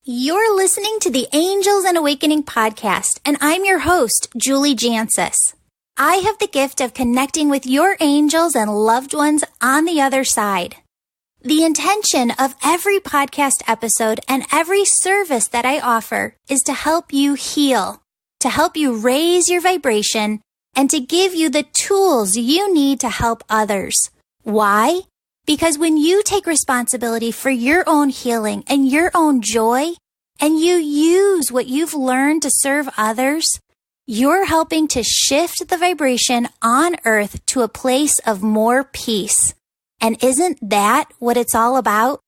You're listening to the Angels and Awakening podcast, and I'm your host, Julie Jancis. I have the gift of connecting with your angels and loved ones on the other side. The intention of every podcast episode and every service that I offer is to help you heal, to help you raise your vibration, and to give you the tools you need to help others. Why? Because when you take responsibility for your own healing and your own joy, and you use what you've learned to serve others, you're helping to shift the vibration on Earth to a place of more peace. And isn't that what it's all about?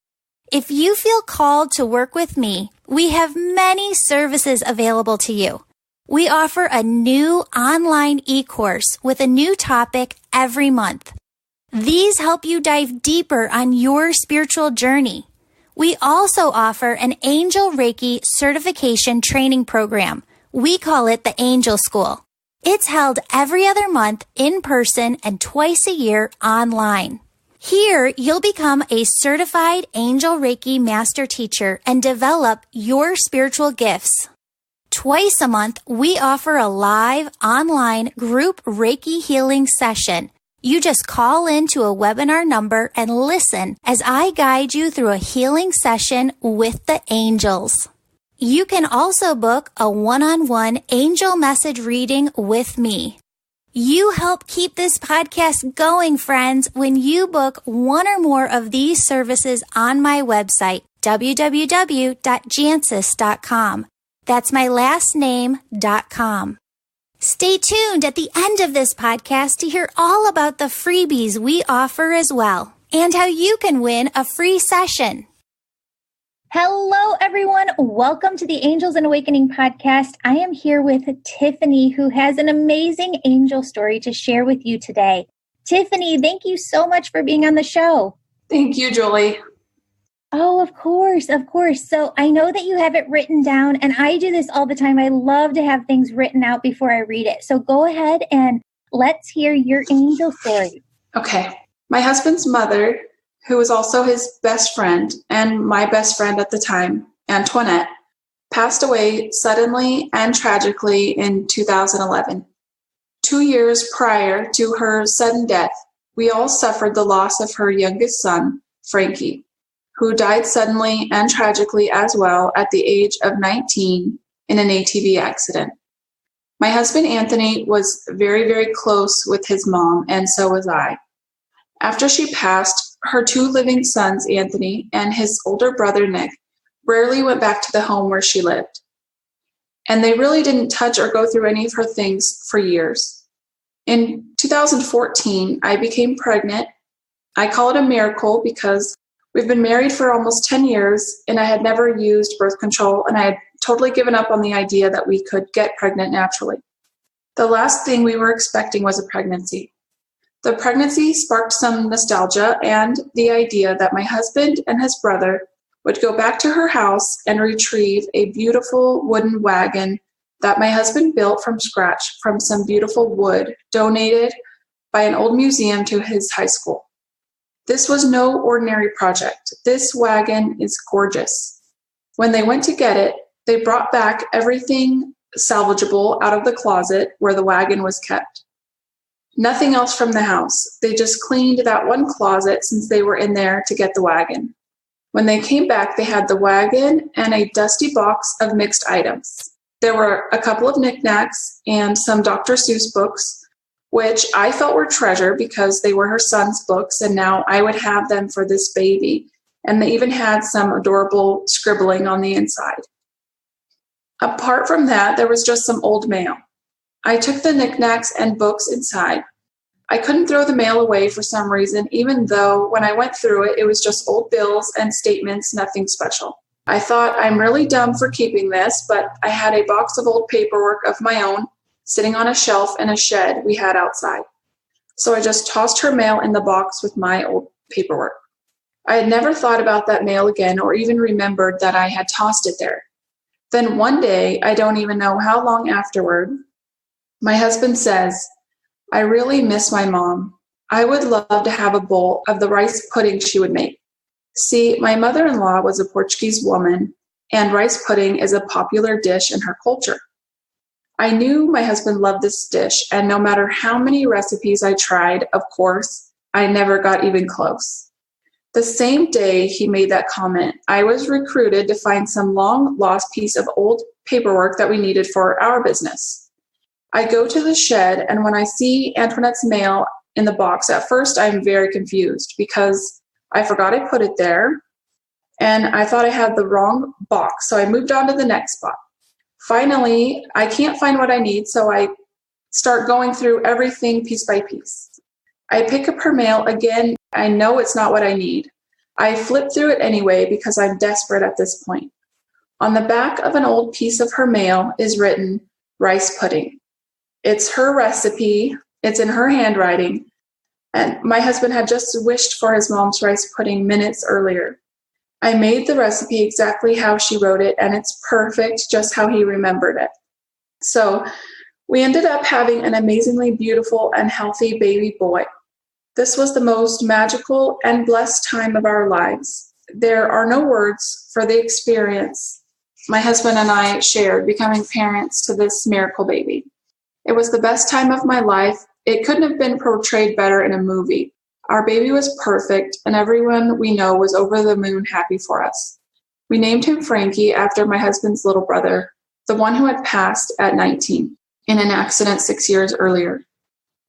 If you feel called to work with me, we have many services available to you. We offer a new online e-course with a new topic every month. These help you dive deeper on your spiritual journey. We also offer an Angel Reiki certification training program. We call it the Angel School. It's held every other month in person and twice a year online. Here, you'll become a certified Angel Reiki master teacher and develop your spiritual gifts. Twice a month, we offer a live online group Reiki healing session. You just call into a webinar number and listen as I guide you through a healing session with the angels. You can also book a one-on-one angel message reading with me. You help keep this podcast going, friends, when you book one or more of these services on my website, www.jancis.com. That's my last name.com. Stay tuned at the end of this podcast to hear all about the freebies we offer as well, and how you can win a free session. Hello, everyone. Welcome to the Angels and Awakening podcast. I am here with Tiffany, who has an amazing angel story to share with you today. Tiffany, thank you so much for being on the show. Thank you, Julie. Oh, of course, of course. So I know that you have it written down, and I do this all the time. I love to have things written out before I read it. So go ahead and let's hear your angel story. Okay. My husband's mother, who was also his best friend and my best friend at the time, Antoinette, passed away suddenly and tragically in 2011. 2 years prior to her sudden death, we all suffered the loss of her youngest son, Frankie, who died suddenly and tragically as well at the age of 19 in an ATV accident. My husband, Anthony, was very, very close with his mom, and so was I. After she passed, her 2 living sons, Anthony and his older brother, Nick, rarely went back to the home where she lived. And they really didn't touch or go through any of her things for years. In 2014, I became pregnant. I call it a miracle because we've been married for almost 10 years, and I had never used birth control, and I had totally given up on the idea that we could get pregnant naturally. The last thing we were expecting was a pregnancy. The pregnancy sparked some nostalgia and the idea that my husband and his brother would go back to her house and retrieve a beautiful wooden wagon that my husband built from scratch from some beautiful wood donated by an old museum to his high school. This was no ordinary project. This wagon is gorgeous. When they went to get it, they brought back everything salvageable out of the closet where the wagon was kept. Nothing else from the house. They just cleaned that one closet since they were in there to get the wagon. When they came back, they had the wagon and a dusty box of mixed items. There were a couple of knickknacks and some Dr. Seuss books, which I felt were treasure because they were her son's books, and now I would have them for this baby. And they even had some adorable scribbling on the inside. Apart from that, there was just some old mail. I took the knickknacks and books inside. I couldn't throw the mail away for some reason, even though when I went through it, it was just old bills and statements, nothing special. I thought, I'm really dumb for keeping this, but I had a box of old paperwork of my own sitting on a shelf in a shed we had outside. So I just tossed her mail in the box with my old paperwork. I had never thought about that mail again or even remembered that I had tossed it there. Then one day, I don't even know how long afterward, my husband says, I really miss my mom. I would love to have a bowl of the rice pudding she would make. See, my mother-in-law was a Portuguese woman, and rice pudding is a popular dish in her culture. I knew my husband loved this dish, and no matter how many recipes I tried, of course, I never got even close. The same day he made that comment, I was recruited to find some long-lost piece of old paperwork that we needed for our business. I go to the shed, and when I see Antoinette's mail in the box, at first I'm very confused because I forgot I put it there, and I thought I had the wrong box, so I moved on to the next box. Finally, I can't find what I need, so I start going through everything piece by piece. I pick up her mail again. I know it's not what I need. I flip through it anyway because I'm desperate at this point. On the back of an old piece of her mail is written, rice pudding. It's her recipe. It's in her handwriting. And my husband had just wished for his mom's rice pudding minutes earlier. I made the recipe exactly how she wrote it, and it's perfect, just how he remembered it. So we ended up having an amazingly beautiful and healthy baby boy. This was the most magical and blessed time of our lives. There are no words for the experience my husband and I shared becoming parents to this miracle baby. It was the best time of my life. It couldn't have been portrayed better in a movie. Our baby was perfect, and everyone we know was over the moon happy for us. We named him Frankie after my husband's little brother, the one who had passed at 19 in an accident 6 years earlier.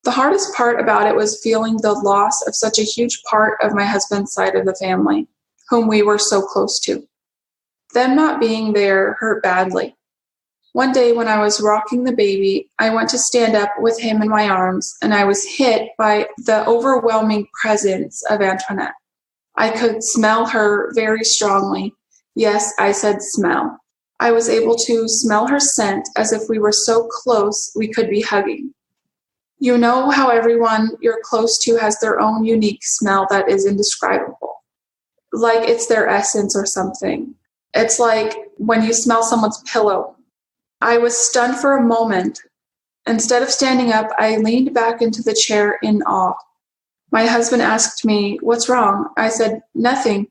The hardest part about it was feeling the loss of such a huge part of my husband's side of the family, whom we were so close to. Them not being there hurt badly. One day when I was rocking the baby, I went to stand up with him in my arms, and I was hit by the overwhelming presence of Antoinette. I could smell her very strongly. Yes, I said smell. I was able to smell her scent as if we were so close we could be hugging. You know how everyone you're close to has their own unique smell that is indescribable. Like it's their essence or something. It's like when you smell someone's pillow. I was stunned for a moment. Instead of standing up, I leaned back into the chair in awe. My husband asked me, "What's wrong?" I said, "Nothing."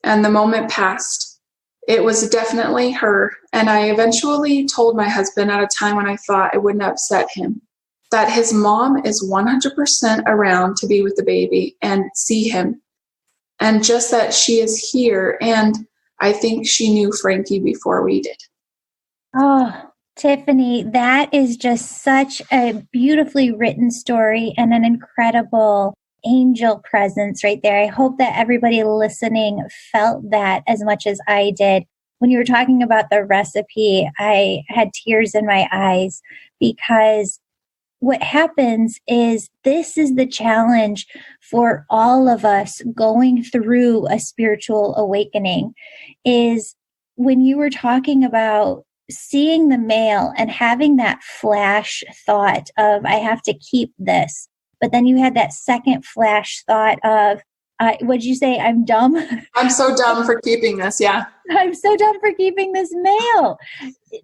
And the moment passed. It was definitely her, and I eventually told my husband at a time when I thought it wouldn't upset him, that his mom is 100% around to be with the baby and see him, and just that she is here, and I think she knew Frankie before we did. Oh, Tiffany, that is just such a beautifully written story and an incredible angel presence right there. I hope that everybody listening felt that as much as I did. When you were talking about the recipe, I had tears in my eyes because what happens is this is the challenge for all of us going through a spiritual awakening, is when you were talking about seeing the mail and having that flash thought of, I have to keep this. But then you had that second flash thought of, what'd you say? I'm dumb. I'm so dumb for keeping this. Yeah. I'm so dumb for keeping this mail.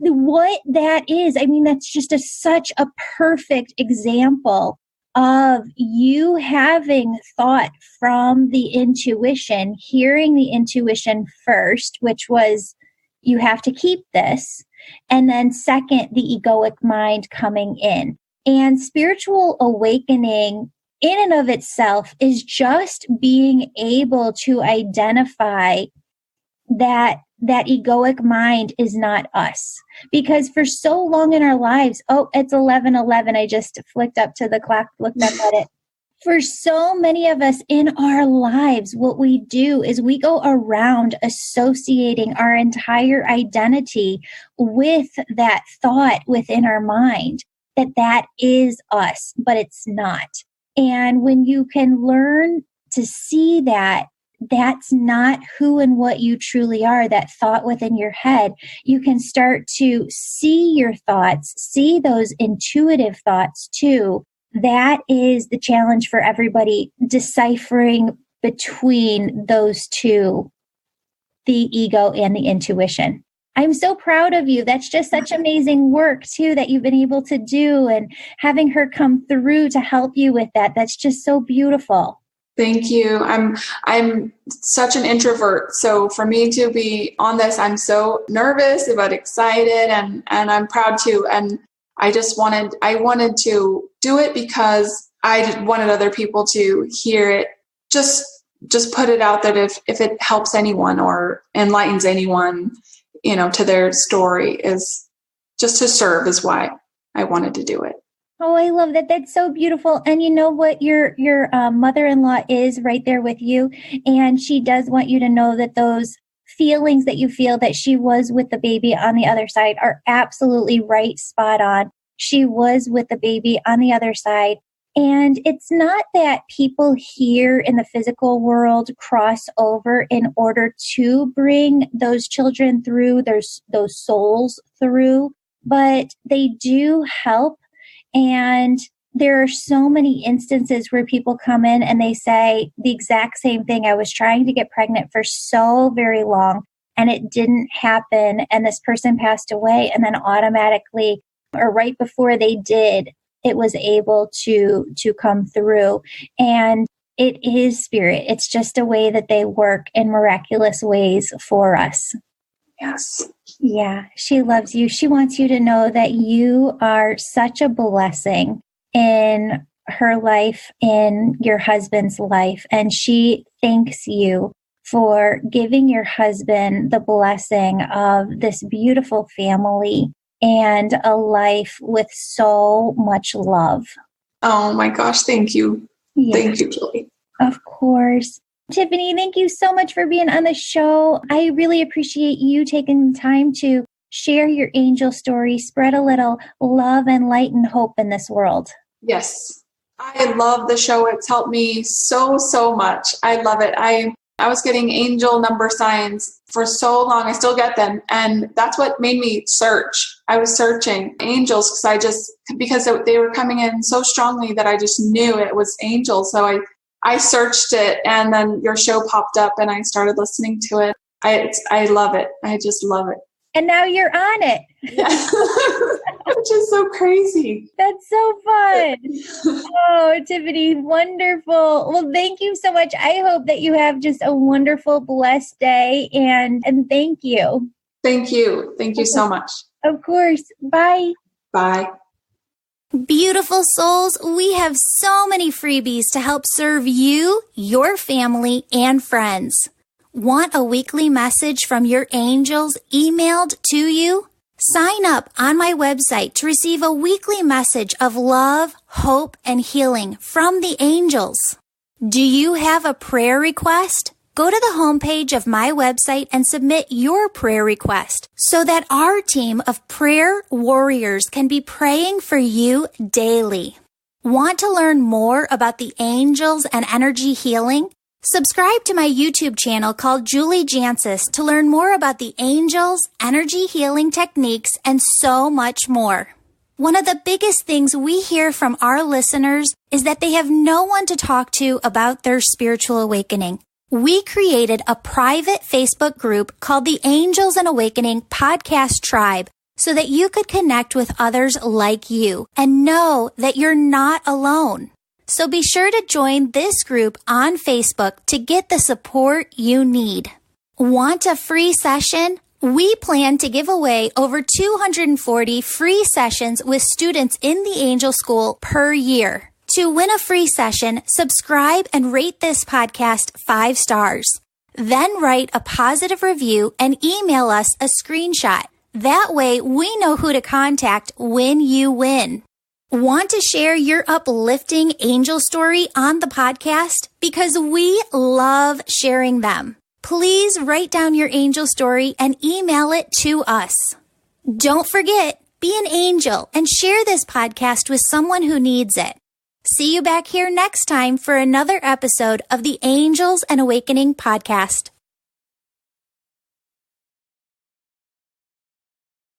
What that is, I mean, that's just such a perfect example of you having thought from the intuition, hearing the intuition first, which was, you have to keep this. And then second, the egoic mind coming in. And spiritual awakening in and of itself is just being able to identify that egoic mind is not us. Because for so long in our lives, oh, it's 11:11. I just flicked up to the clock, looked up at it. For so many of us in our lives, what we do is we go around associating our entire identity with that thought within our mind, that is us, but it's not. And when you can learn to see that that's not who and what you truly are, that thought within your head, you can start to see your thoughts, see those intuitive thoughts too. That is the challenge for everybody, deciphering between those two, the ego and the intuition. I'm so proud of you. That's just such amazing work too that you've been able to do, and having her come through to help you with that. That's just so beautiful. Thank you. I'm such an introvert. So for me to be on this, I'm so nervous but excited and I'm proud to. And I wanted to do it because I wanted other people to hear it. Just put it out that if it helps anyone or enlightens anyone, to their story, is just to serve is why I wanted to do it. Oh, I love that. That's so beautiful. And you know what? Your mother-in-law is right there with you. And she does want you to know that those feelings that you feel that she was with the baby on the other side are absolutely right, spot on. She was with the baby on the other side. And it's not that people here in the physical world cross over in order to bring those children through, those souls through, but they do help. And there are so many instances where people come in and they say the exact same thing. I was trying to get pregnant for so very long and it didn't happen. And this person passed away. And then automatically, or right before they did, it was able to come through. And it is spirit. It's just a way that they work in miraculous ways for us. Yes. Yeah, she loves you. She wants you to know that you are such a blessing in her life, in your husband's life. And she thanks you for giving your husband the blessing of this beautiful family and a life with so much love. Oh my gosh, thank you. Yeah. Thank you, Julie. Of course. Tiffany, thank you so much for being on the show. I really appreciate you taking time to share your angel story, spread a little love and light and hope in this world. Yes. I love the show. It's helped me so much. I love it. I was getting angel number signs for so long. I still get them. And that's what made me search. I was searching angels because they were coming in so strongly that I just knew it was angels. So I searched it, and then your show popped up and I started listening to it. I love it. I just love it. And now you're on it. Yeah. Which is so crazy. That's so fun. Oh, Tiffany, wonderful. Well, thank you so much. I hope that you have just a wonderful, blessed day. And thank you. Thank you. Thank you so much. Of course. Bye. Bye. Beautiful souls, we have so many freebies to help serve you, your family, and friends. Want a weekly message from your angels emailed to you? Sign up on my website to receive a weekly message of love, hope, and healing from the angels. Do you have a prayer request? Go to the homepage of my website and submit your prayer request so that our team of prayer warriors can be praying for you daily. Want to learn more about the angels and energy healing? Subscribe to my YouTube channel called Julie Jancis to learn more about the angels, energy healing techniques, and so much more. One of the biggest things we hear from our listeners is that they have no one to talk to about their spiritual awakening. We created a private Facebook group called the Angels and Awakening Podcast Tribe so that you could connect with others like you and know that you're not alone. So be sure to join this group on Facebook to get the support you need. Want a free session? We plan to give away over 240 free sessions with students in the Angel School per year. To win a free session, subscribe and rate this podcast 5 stars. Then write a positive review and email us a screenshot. That way we know who to contact when you win. Want to share your uplifting angel story on the podcast? Because we love sharing them. Please write down your angel story and email it to us. Don't forget, be an angel and share this podcast with someone who needs it. See you back here next time for another episode of the Angels and Awakening podcast.